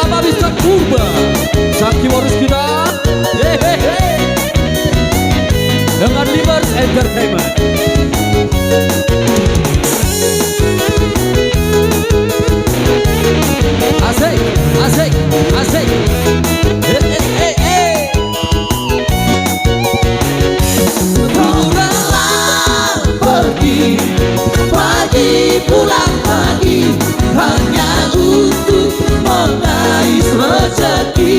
Bapak Mister Purba Saki Warus kita hehehe dengan Livers Entertainment. Asik, asik, asik. Pulang pergi, pagi pulang pagi, hanya untuk mengais rezeki.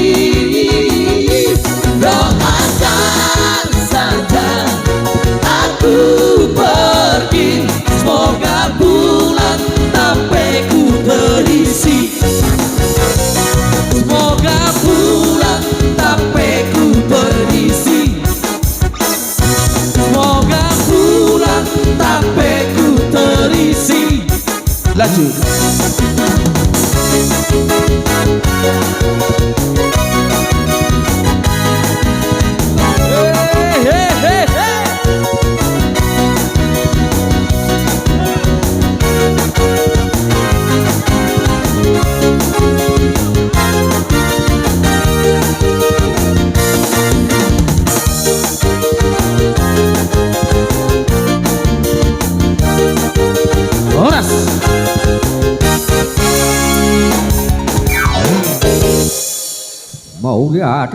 Doakan saja aku pergi, semoga bulan tapeku terisi. Semoga bulan tapeku terisi. Semoga bulan tapeku terisi. Lanjut. Mau lihat